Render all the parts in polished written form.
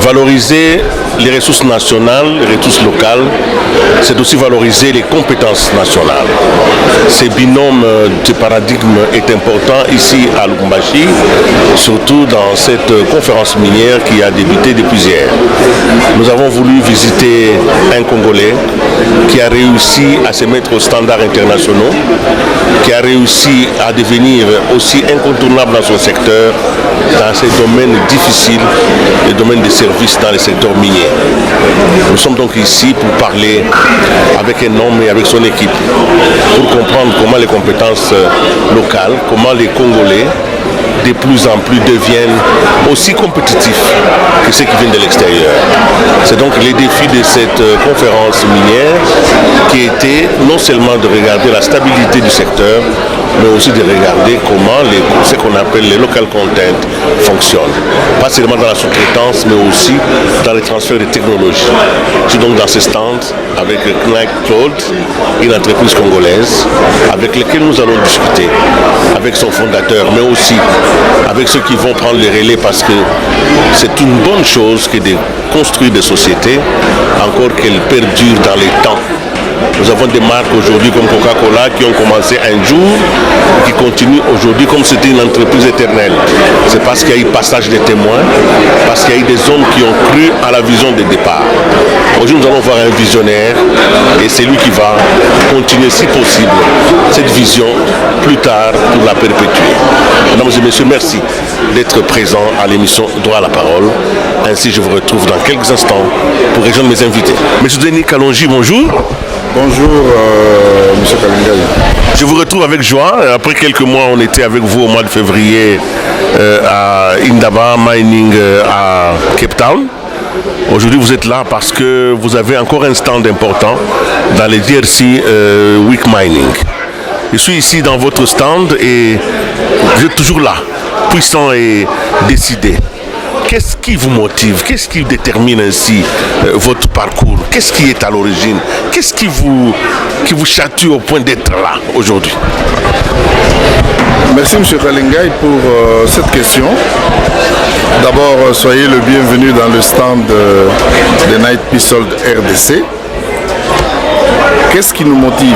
Valoriser les ressources nationales, les ressources locales, c'est aussi valoriser les compétences nationales. Ce binôme de paradigme est important ici à Lubumbashi, surtout dans cette conférence minière qui a débuté depuis hier. Nous avons voulu visiter un Congolais qui a réussi à se mettre aux standards internationaux, qui a réussi à devenir aussi incontournable dans son secteur, dans ces domaines difficiles, les domaines des services dans les secteurs miniers. Nous sommes donc ici pour parler avec un homme et avec son équipe, pour comprendre comment les compétences locales, comment les Congolais de plus en plus deviennent aussi compétitifs que ceux qui viennent de l'extérieur. C'est donc les défis de cette conférence minière qui était non seulement de regarder la stabilité du secteur, mais aussi de regarder comment ce qu'on appelle les local content fonctionnent. Pas seulement dans la sous-traitance, mais aussi dans les transferts de technologies. Je suis donc dans ce stand avec Knack Claude, une entreprise congolaise, avec laquelle nous allons discuter, avec son fondateur, mais aussi avec ceux qui vont prendre les relais, parce que c'est une bonne chose que de construire des sociétés, encore qu'elles perdurent dans les temps. Nous avons des marques aujourd'hui comme Coca-Cola qui ont commencé un jour, qui continuent aujourd'hui comme c'était une entreprise éternelle. C'est parce qu'il y a eu passage des témoins, parce qu'il y a eu des hommes qui ont cru à la vision de départ. Aujourd'hui, nous allons voir un visionnaire et c'est lui qui va continuer, si possible, cette vision plus tard pour la perpétuer. Mesdames et messieurs, merci d'être présents à l'émission Droit à la parole. Ainsi, je vous retrouve dans quelques instants pour rejoindre mes invités. Monsieur Denis Kalonji, bonjour. Bonjour, M. Kalingai. Je vous retrouve avec joie. Après quelques mois, on était avec vous au mois de février à Indaba Mining à Cape Town. Aujourd'hui, vous êtes là parce que vous avez encore un stand important dans les DRC Week Mining. Je suis ici dans votre stand et vous êtes toujours là, puissant et décidé. Qu'est-ce qui vous motive? Qu'est-ce qui détermine ainsi votre parcours? Qu'est-ce qui est à l'origine? Qu'est-ce qui vous chatouille au point d'être là aujourd'hui? Merci M. Kalingai pour cette question. D'abord, soyez le bienvenu dans le stand de Night Pisold RDC. Qu'est-ce qui nous motive?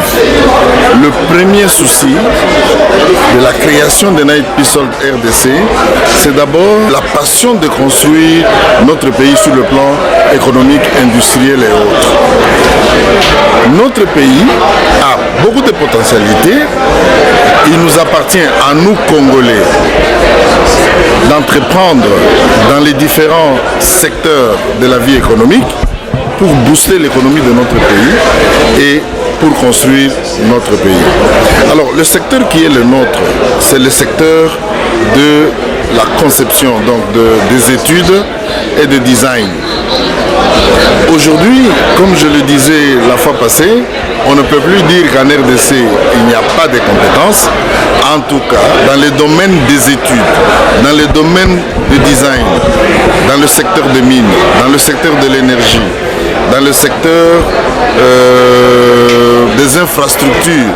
Le premier souci de la création de Night Pisold RDC, c'est d'abord la passion de construire notre pays sur le plan économique, industriel et autres. Notre pays a beaucoup de potentialités. Il nous appartient à nous, Congolais, d'entreprendre dans les différents secteurs de la vie économique pour booster l'économie de notre pays et pour construire notre pays. Alors, le secteur qui est le nôtre, c'est le secteur de la conception, donc des études et de design. Aujourd'hui, comme je le disais la fois passée, on ne peut plus dire qu'en RDC, il n'y a pas de compétences. En tout cas, dans les domaines des études, dans les domaines du design, dans le secteur des mines, dans le secteur de l'énergie, dans le secteur des infrastructures,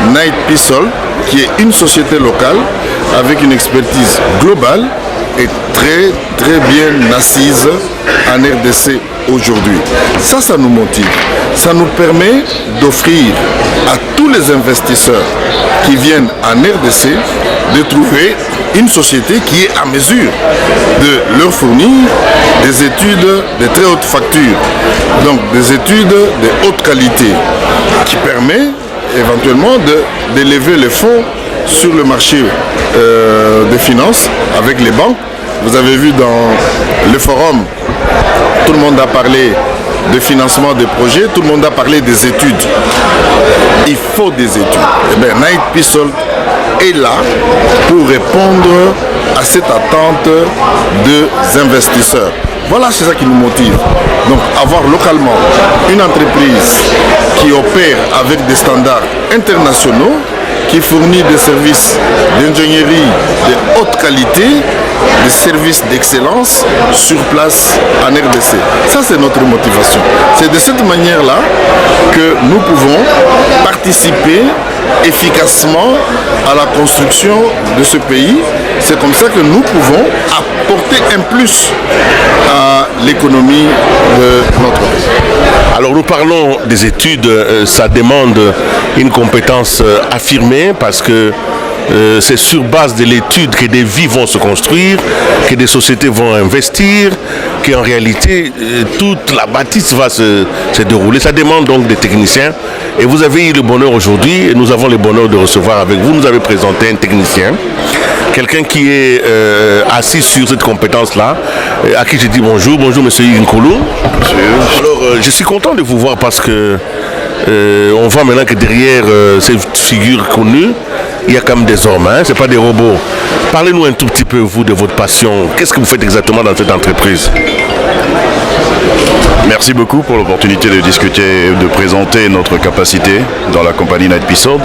Night Pisold, qui est une société locale avec une expertise globale, est très bien assise en RDC aujourd'hui. Ça nous motive. Ça nous permet d'offrir à tous les investisseurs qui viennent en RDC de trouver une société qui est à mesure de leur fournir des études de très haute facture, donc des études de haute qualité, qui permet éventuellement d'élever les fonds sur le marché des finances avec les banques. Vous avez vu dans le forum, tout le monde a parlé de financement des projets, tout le monde a parlé des études. Il faut des études. Et bien, Night Pisold est là pour répondre à cette attente des investisseurs. Voilà, c'est ça qui nous motive. Donc, avoir localement une entreprise qui opère avec des standards internationaux, qui fournit des services d'ingénierie de haute qualité, des services d'excellence sur place en RDC. Ça, c'est notre motivation. C'est de cette manière-là que nous pouvons participer efficacement à la construction de ce pays C'est comme ça que nous pouvons apporter un plus à l'économie de notre pays. Alors nous parlons des études, ça demande une compétence affirmée parce que c'est sur base de l'étude que des vies vont se construire, que des sociétés vont investir, qu'en réalité toute la bâtisse va se dérouler. Ça demande donc des techniciens. Et vous avez eu le bonheur aujourd'hui, et nous avons le bonheur de recevoir avec vous, nous avez présenté un technicien, quelqu'un qui est assis sur cette compétence-là, à qui je dis bonjour. Bonjour monsieur Nkoulou. Alors je suis content de vous voir parce que on voit maintenant que derrière ces figures connues, il y a quand même des hommes, hein? Ce n'est pas des robots. Parlez-nous un tout petit peu, vous, de votre passion. Qu'est-ce que vous faites exactement dans cette entreprise? Merci beaucoup pour l'opportunité de discuter, de présenter notre capacité dans la compagnie Knight Pisold.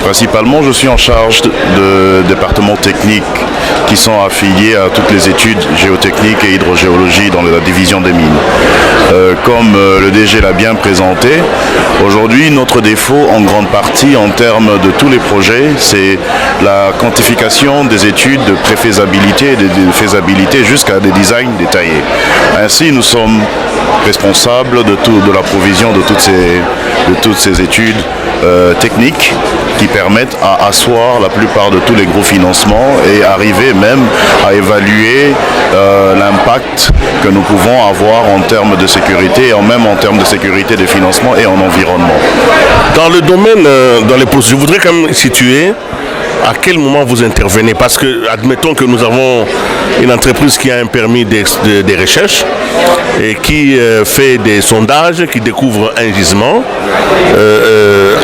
Principalement, je suis en charge de départements techniques qui sont affiliés à toutes les études géotechniques et hydrogéologie dans la division des mines. Comme le DG l'a bien présenté, aujourd'hui, notre défaut en grande partie en termes de tous les projets, c'est la quantification des études de préfaisabilité et de faisabilité jusqu'à des designs détaillés. Ainsi, nous sommes responsables de la provision de toutes ces études techniques qui permettent à asseoir la plupart de tous les gros financements et arriver même à évaluer l'impact que nous pouvons avoir en termes de sécurité et même en termes de sécurité des financements et en environnement. Dans le domaine, dans les procédures, je voudrais quand même situer à quel moment vous intervenez, parce que admettons que nous avons une entreprise qui a un permis de recherche et qui fait des sondages, qui découvre un gisement.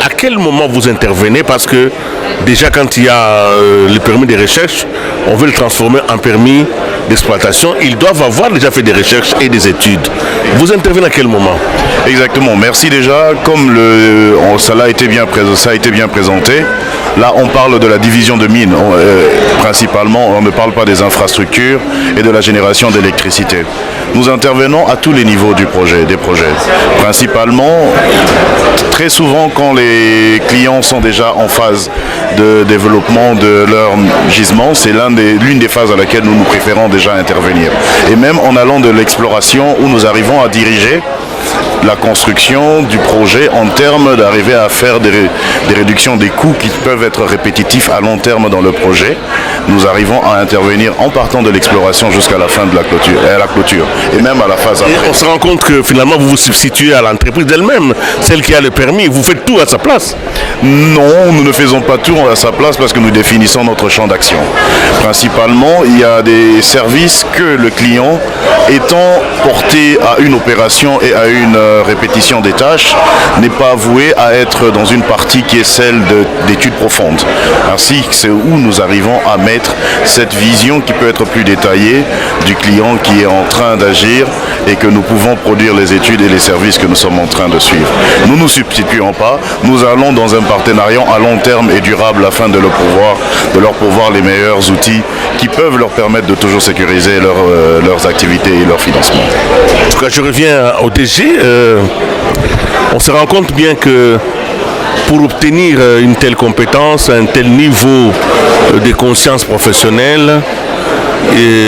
À quel moment vous intervenez? Parce que déjà quand il y a le permis de recherche, on veut le transformer en permis d'exploitation. Ils doivent avoir déjà fait des recherches et des études. Vous intervenez à quel moment? Exactement, merci déjà. Comme ça a été bien présenté, là on parle de la division de mines. Principalement, on ne parle pas des infrastructures et de la génération d'électricité. Nous intervenons à tous les niveaux des projets. Principalement, très souvent quand les clients sont déjà en phase de développement de leur gisement, c'est l'une des phases à laquelle nous préférons déjà intervenir. Et même en allant de l'exploration où nous arrivons à diriger la construction du projet en termes d'arriver à faire des réductions des coûts qui peuvent être répétitifs à long terme dans le projet. Nous arrivons à intervenir en partant de l'exploration jusqu'à la fin de la clôture et même à la phase après. Et on se rend compte que finalement vous vous substituez à l'entreprise d'elle-même, celle qui a le permis, vous faites tout à sa place. Non, nous ne faisons pas tout à sa place parce que nous définissons notre champ d'action. Principalement, il y a des services que le client, étant porté à une opération et à une répétition des tâches, n'est pas voué à être dans une partie qui est celle d'études profondes. Ainsi, c'est où nous arrivons à mettre cette vision qui peut être plus détaillée du client qui est en train d'agir et que nous pouvons produire les études et les services que nous sommes en train de suivre. Nous ne nous substituons pas, nous allons dans un partenariat à long terme et durable afin de leur pourvoir les meilleurs outils qui peuvent leur permettre de toujours sécuriser leurs activités et leur financement. En tout cas, je reviens au DG. On se rend compte bien que pour obtenir une telle compétence, un tel niveau de conscience professionnelle,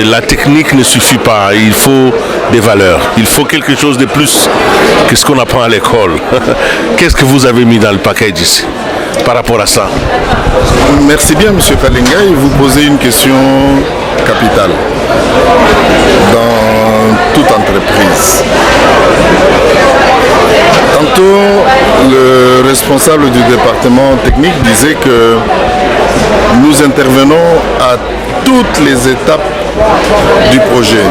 la technique ne suffit pas. Il faut des valeurs. Il faut quelque chose de plus que ce qu'on apprend à l'école. Qu'est-ce que vous avez mis dans le package ici par rapport à ça? Merci bien, M. Kalenga. Vous posez une question capitale dans toute entreprise. Tantôt, le responsable du département technique disait que nous intervenons à toutes les étapes du projet,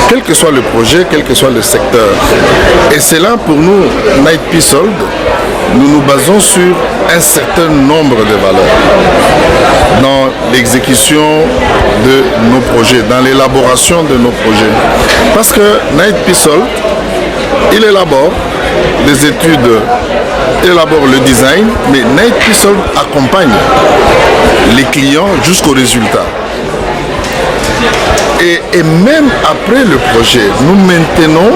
quel que soit le projet, quel que soit le secteur. Et c'est là pour nous, Knight Pisold, nous nous basons sur un certain nombre de valeurs dans l'exécution de nos projets, dans l'élaboration de nos projets. Parce que Knight Pisold, il élabore les études, élabore le design, mais Knight Pisold accompagne les clients jusqu'au résultat. Et même après le projet, nous maintenons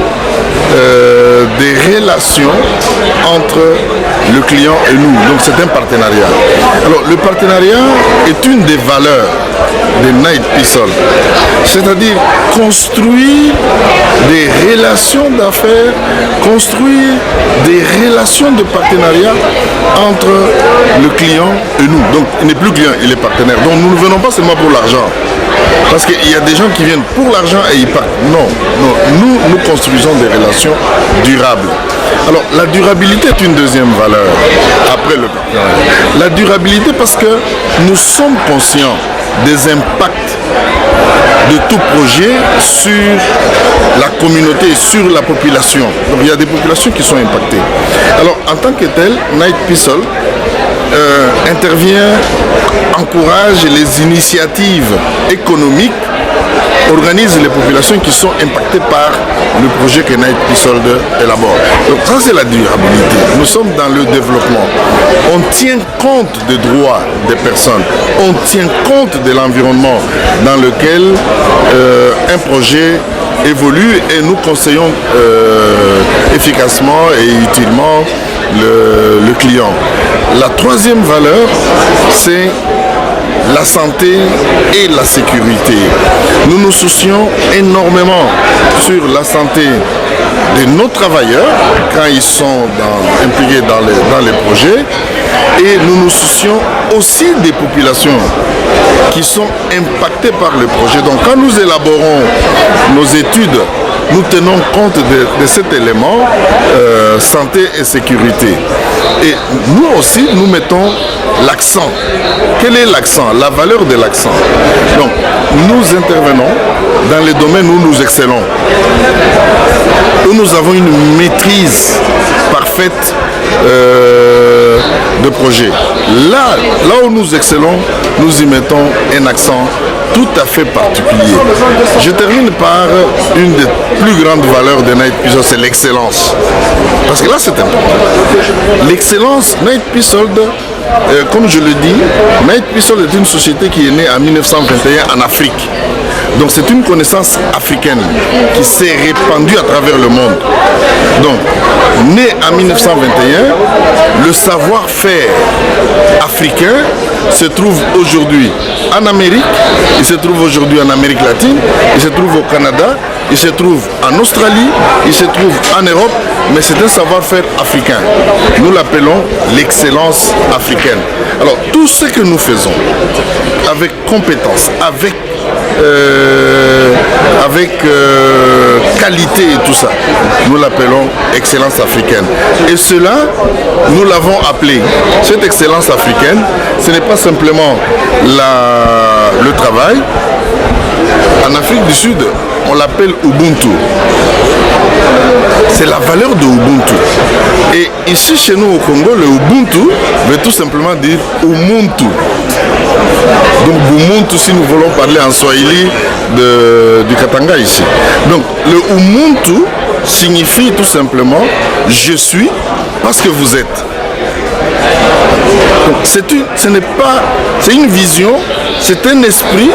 des relations entre le client et nous. Donc c'est un partenariat. Alors le partenariat est une des valeurs de Knight Pissol. C'est-à-dire construire des relations d'affaires, construire des relations de partenariat entre le client et nous. Donc il n'est plus client, il est partenaire. Donc nous ne venons pas seulement pour l'argent. Parce qu'il y a des gens qui viennent pour l'argent et ils partent. Non, nous construisons des relations durables. Alors la durabilité est une deuxième valeur après le partenariat. La durabilité parce que nous sommes conscients des impacts de tout projet sur la communauté, sur la population. Donc il y a des populations qui sont impactées. Alors en tant que tel, Knight Pissol intervient, encourage les initiatives économiques, organise les populations qui sont impactées par le projet que Knight Pissol élabore. Donc ça c'est la durabilité. Nous sommes dans le développement. On tient compte des droits des personnes. On tient compte de l'environnement dans lequel un projet évolue et nous conseillons efficacement et utilement le client. La troisième valeur, c'est la santé et la sécurité. Nous nous soucions énormément sur la santé de nos travailleurs quand ils sont impliqués dans les projets et nous nous soucions aussi des populations qui sont impactées par le projet. Donc quand nous élaborons nos études, nous tenons compte de cet élément santé et sécurité. Et nous aussi, nous mettons l'accent. Quel est l'accent? La valeur de l'accent. Donc, nous intervenons dans les domaines où nous excellons, où nous avons une maîtrise parfaite de projet. Là où nous excellons, nous y mettons un accent tout à fait particulier. Je termine par une des plus grandes valeurs de Knight Pissol, c'est l'excellence. Parce que là, c'est important. L'excellence, Knight Pissol, comme je le dis, Knight Pissol est une société qui est née en 1921 en Afrique. Donc c'est une connaissance africaine qui s'est répandue à travers le monde. Donc, né en 1921, le savoir-faire africain se trouve aujourd'hui en Amérique, il se trouve aujourd'hui en Amérique latine, il se trouve au Canada, il se trouve en Australie, il se trouve en Europe, mais c'est un savoir-faire africain. Nous l'appelons l'excellence africaine. Alors tout ce que nous faisons avec compétence, avec qualité et tout ça, nous l'appelons excellence africaine. Et cela, nous l'avons appelé, cette excellence africaine, ce n'est pas simplement le travail. En Afrique du Sud, on l'appelle Ubuntu. C'est la valeur de Ubuntu. Et ici, chez nous au Congo, le Ubuntu veut tout simplement dire Umuntu. Donc Ubuntu, si nous voulons parler en Swahili du Katanga ici. Donc le Umuntu signifie tout simplement je suis parce que vous êtes. Donc, c'est une vision, c'est un esprit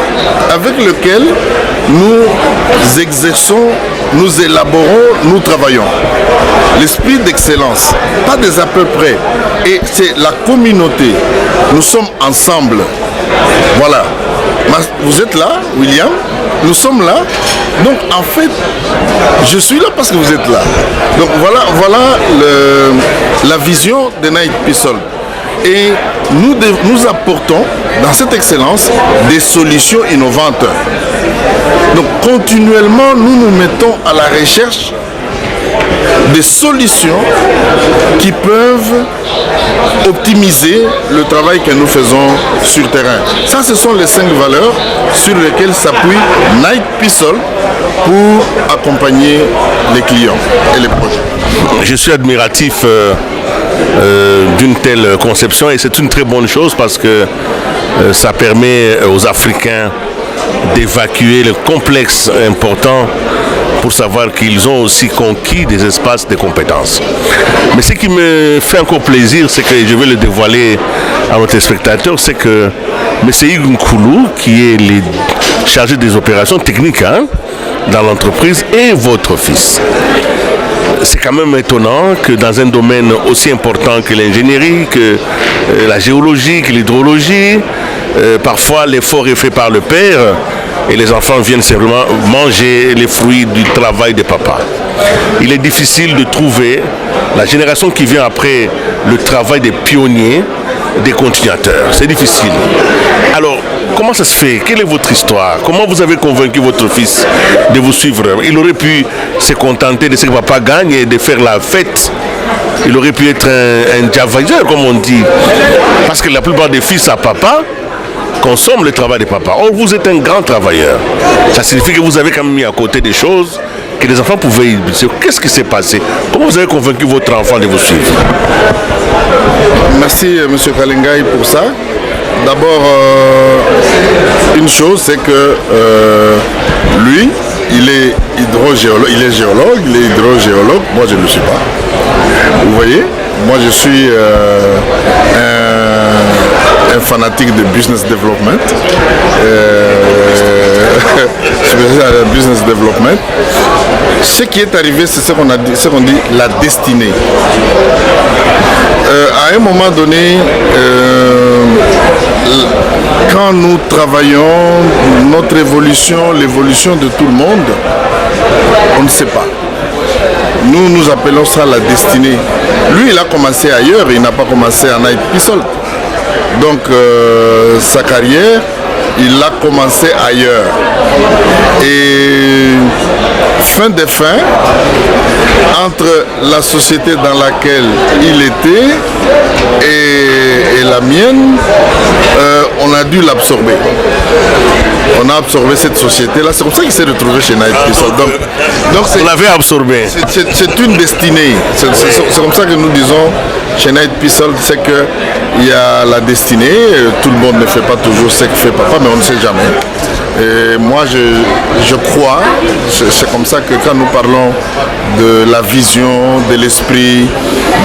avec lequel nous exerçons, nous élaborons, nous travaillons. L'esprit d'excellence, pas des à peu près. Et c'est la communauté. Nous sommes ensemble. Voilà. Vous êtes là, William. Nous sommes là. Donc en fait, je suis là parce que vous êtes là. Donc voilà la vision de Knight Pissol. Et nous apportons dans cette excellence des solutions innovantes. Donc continuellement, nous nous mettons à la recherche des solutions qui peuvent optimiser le travail que nous faisons sur terrain. Ça, ce sont les 5 valeurs sur lesquelles s'appuie Knight Pissol pour accompagner les clients et les projets. Je suis admiratif d'une telle conception et c'est une très bonne chose parce que ça permet aux Africains d'évacuer le complexe important pour savoir qu'ils ont aussi conquis des espaces de compétences. Mais ce qui me fait encore plaisir, c'est que je vais le dévoiler à nos téléspectateurs, c'est que M. Hugues Nkoulou, qui est chargé des opérations techniques dans l'entreprise, est votre fils. c'est quand même étonnant que dans un domaine aussi important que l'ingénierie, que la géologie, que l'hydrologie, parfois l'effort est fait par le père et les enfants viennent simplement manger les fruits du travail des papas. Il est difficile de trouver la génération qui vient après le travail des pionniers, des continuateurs. C'est difficile. Alors, comment ça se fait? Quelle est votre histoire? Comment vous avez convaincu votre fils de vous suivre? Il aurait pu se contenter de ce que papa gagne et de faire la fête. Il aurait pu être un javaïseur, comme on dit. Parce que la plupart des fils à papa consomment le travail de papa. Or, vous êtes un grand travailleur. Ça signifie que vous avez quand même mis à côté des choses que les enfants pouvaient... Qu'est-ce qui s'est passé? Comment vous avez convaincu votre enfant de vous suivre? Merci M. Kalengai pour ça. D'abord, une chose, c'est que lui, il est hydrogéologue, il est géologue, il est hydrogéologue. Moi, je ne le suis pas. Vous voyez, moi, je suis un fanatique de business development. Business development. Ce qui est arrivé, c'est ce qu'on dit la destinée. À un moment donné, quand nous travaillons notre évolution, l'évolution de tout le monde, on ne sait pas. Nous appelons ça la destinée. Lui, il a commencé ailleurs, il n'a pas commencé à Knight Pisolt. Donc, sa carrière, il a commencé ailleurs. Et fin des fins, entre la société dans laquelle il était et la mienne, on a dû l'absorber. On a absorbé cette société-là. C'est comme ça qu'il s'est retrouvé chez Knight Pisolt. Donc on l'avait absorbé. C'est une destinée. C'est comme ça que nous disons chez Knight Pisolt, c'est qu'il y a la destinée. Tout le monde ne fait pas toujours ce que fait papa, mais on ne sait jamais. Et moi, je crois, c'est comme ça que quand nous parlons de la vision, de l'esprit,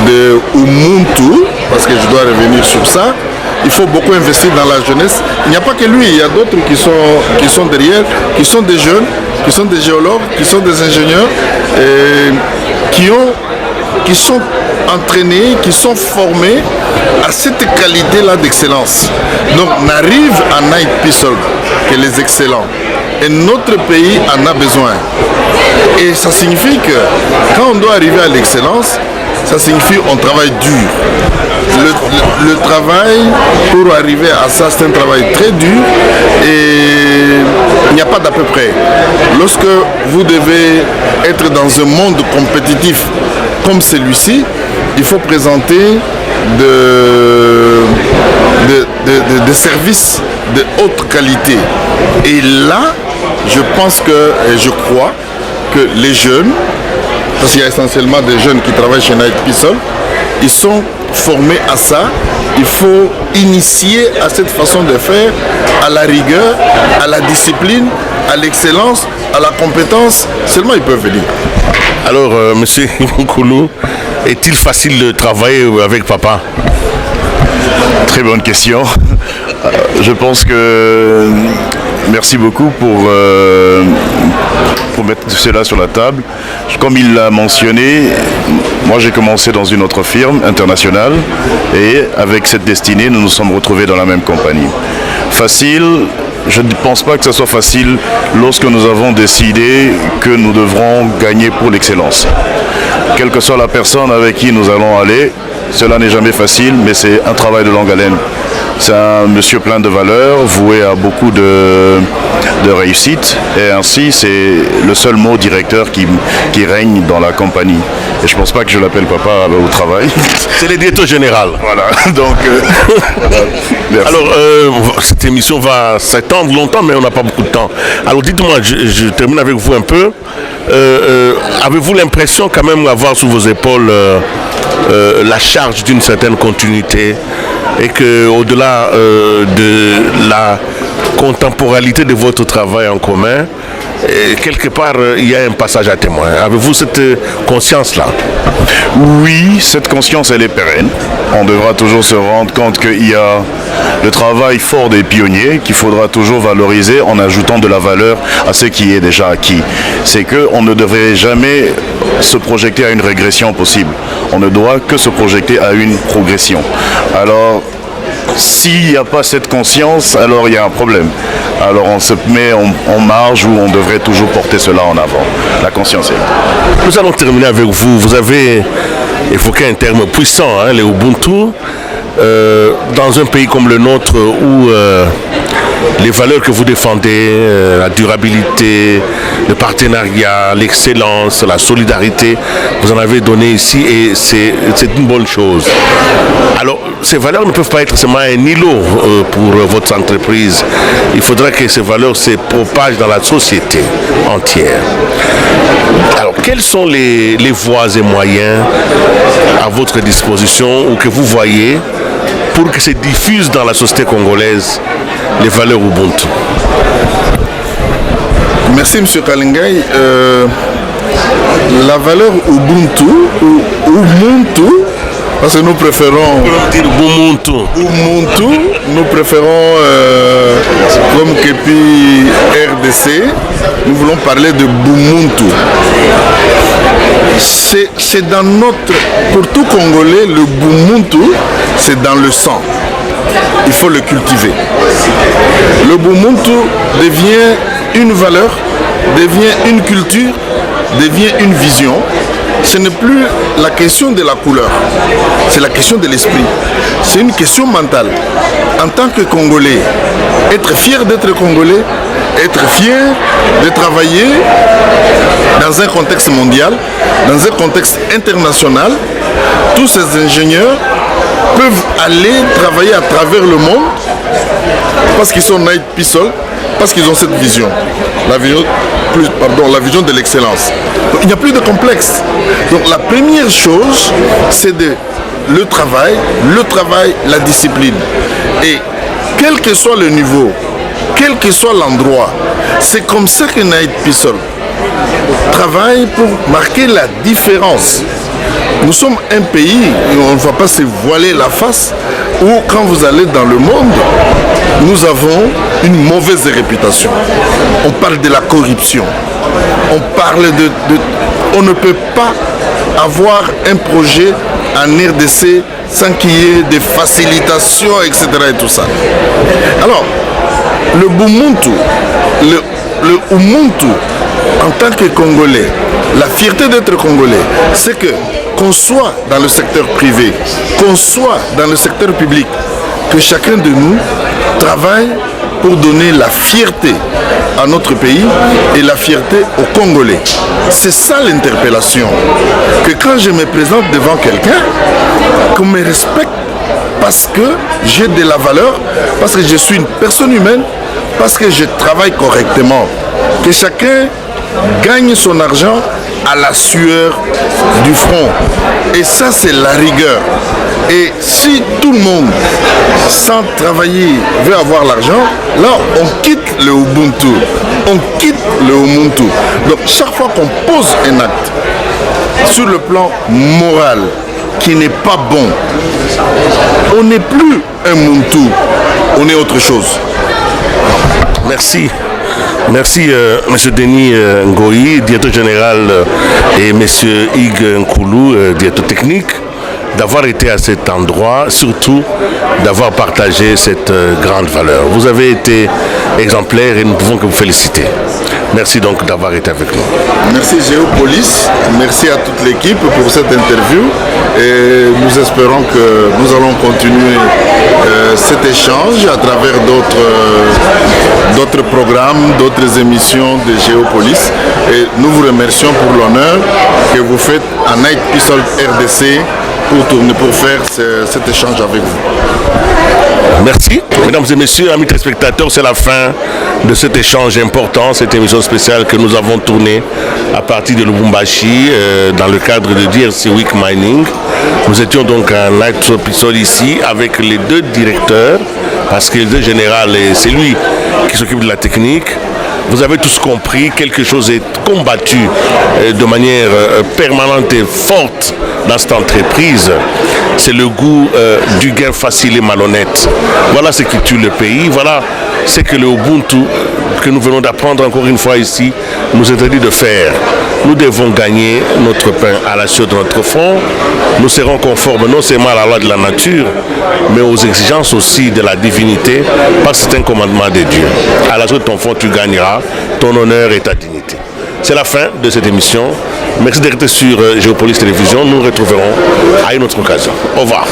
de Ubuntu, parce que je dois revenir sur ça, il faut beaucoup investir dans la jeunesse. Il n'y a pas que lui, il y a d'autres qui sont derrière, qui sont des jeunes, qui sont des géologues, qui sont des ingénieurs, qui sont entraînés, qui sont formés à cette qualité-là d'excellence. Donc, on arrive à Knight Pisolt, que les excellents. Et notre pays en a besoin. Et ça signifie que quand on doit arriver à l'excellence, ça signifie qu'on travaille dur. Le travail pour arriver à ça, c'est un travail très dur et il n'y a pas d'à peu près. Lorsque vous devez être dans un monde compétitif comme celui-ci, il faut présenter des services de haute qualité. Et là, je pense que, et je crois que les jeunes, parce qu'il y a essentiellement des jeunes qui travaillent chez Knight Pisolt, ils sont formés à ça. Il faut initier à cette façon de faire, à la rigueur, à la discipline, à l'excellence, à la compétence. Seulement ils peuvent venir. Alors, monsieur Nkoulou, est-il facile de travailler avec papa? Très bonne question. Je pense que... Merci beaucoup pour mettre cela sur la table. Comme il l'a mentionné, moi j'ai commencé dans une autre firme internationale et avec cette destinée, nous nous sommes retrouvés dans la même compagnie. Facile, je ne pense pas que ce soit facile lorsque nous avons décidé que nous devrons gagner pour l'excellence. Quelle que soit la personne avec qui nous allons aller, cela n'est jamais facile, mais c'est un travail de longue haleine. C'est un monsieur plein de valeurs, voué à beaucoup de réussite, et ainsi c'est le seul mot directeur qui règne dans la compagnie. Et je ne pense pas que je l'appelle papa au travail. C'est le directeur général. Voilà, donc... merci. Alors, cette émission va s'étendre longtemps, mais on n'a pas beaucoup de temps. Alors dites-moi, je termine avec vous un peu. Avez-vous l'impression quand même d'avoir sous vos épaules la charge d'une certaine continuité et qu'au-delà de contemporanéité de votre travail en commun, et quelque part, il y a un passage à témoin. Avez-vous cette conscience-là? Oui, cette conscience, elle est pérenne. On devra toujours se rendre compte qu'il y a le travail fort des pionniers qu'il faudra toujours valoriser en ajoutant de la valeur à ce qui est déjà acquis. C'est qu'on ne devrait jamais se projeter à une régression possible. On ne doit que se projeter à une progression. Alors, s'il n'y a pas cette conscience, alors il y a un problème. Alors on se met en marge où on devrait toujours porter cela en avant. La conscience est là. Nous allons terminer avec vous. Vous avez évoqué un terme puissant, hein, les Ubuntu. Dans un pays comme le nôtre où les valeurs que vous défendez, la durabilité, le partenariat, l'excellence, la solidarité, vous en avez donné ici et c'est une bonne chose. Alors, ces valeurs ne peuvent pas être seulement un îlot pour votre entreprise. Il faudra que ces valeurs se propagent dans la société entière. Alors, quels sont les voies et moyens à votre disposition ou que vous voyez pour que se diffusent dans la société congolaise les valeurs Ubuntu? Merci M. Kalingay. La valeur Ubuntu ou Ubuntu, parce que nous préférons Ubuntu, nous préférons comme Kepi RDC, nous voulons parler de Bumuntu. C'est dans notre, pour tout Congolais, le Bumuntu, c'est dans le sang. Il faut le cultiver. Le Bumuntu devient une valeur, devient une culture, devient une vision. Ce n'est plus la question de la couleur, c'est la question de l'esprit. C'est une question mentale. En tant que Congolais, être fier d'être Congolais, être fier de travailler dans un contexte mondial, dans un contexte international. Tous ces ingénieurs peuvent aller travailler à travers le monde parce qu'ils sont Knight Pissol, parce qu'ils ont cette vision. La vision de l'excellence. Donc, il n'y a plus de complexe. Donc la première chose, c'est le travail, la discipline. Et quel que soit le niveau, quel que soit l'endroit, c'est comme ça que Knight Pissol travaille pour marquer la différence. Nous sommes un pays, on ne va pas se voiler la face, où quand vous allez dans le monde, nous avons une mauvaise réputation. On parle de la corruption. On parle on ne peut pas avoir un projet en RDC sans qu'il y ait des facilitations, etc. et tout ça. Alors, le Bumuntu, le Ubuntu, en tant que Congolais, la fierté d'être Congolais, c'est que qu'on soit dans le secteur privé, qu'on soit dans le secteur public, que chacun de nous travaille pour donner la fierté à notre pays et la fierté aux Congolais. C'est ça l'interpellation. Que quand je me présente devant quelqu'un, qu'on me respecte parce que j'ai de la valeur, parce que je suis une personne humaine, parce que je travaille correctement. Que chacun gagne son argent à la sueur du front. Et ça, c'est la rigueur. Et si tout le monde, sans travailler, veut avoir l'argent, là, on quitte le Ubuntu. On quitte le Ubuntu. Donc, chaque fois qu'on pose un acte sur le plan moral qui n'est pas bon, on n'est plus un Ubuntu, on est autre chose. Merci. Merci M. Denis Ngoyi, directeur général, et M. Hugues Nkoulou, directeur technique, d'avoir été à cet endroit, surtout d'avoir partagé cette grande valeur. Vous avez été exemplaire et nous ne pouvons que vous féliciter. Merci donc d'avoir été avec nous. Merci Géopolis, merci à toute l'équipe pour cette interview et nous espérons que nous allons continuer cet échange à travers d'autres programmes, d'autres émissions de Géopolis et nous vous remercions pour l'honneur que vous faites à Knight Pissol RDC pour faire cet échange avec vous. Merci. Mesdames et messieurs, amis téléspectateurs, c'est la fin de cet échange important, cette émission spéciale que nous avons tournée à partir de Lubumbashi dans le cadre de DRC Week Mining. Nous étions donc à Knight Pissol ici avec les deux directeurs, parce que le directeur général, c'est lui qui s'occupe de la technique. Vous avez tous compris, quelque chose est combattu de manière permanente et forte dans cette entreprise. C'est le goût du gain facile et malhonnête. Voilà ce qui tue le pays. Voilà ce que le Ubuntu, que nous venons d'apprendre encore une fois ici, nous interdit de faire. Nous devons gagner notre pain à la sueur de notre front. Nous serons conformes non seulement à la loi de la nature, mais aux exigences aussi de la divinité, parce que c'est un commandement de Dieu. À la sueur de ton front, tu gagneras ton honneur et ta dignité. C'est la fin de cette émission. Merci d'être sur Géopolis Télévision. Nous nous retrouverons à une autre occasion. Au revoir.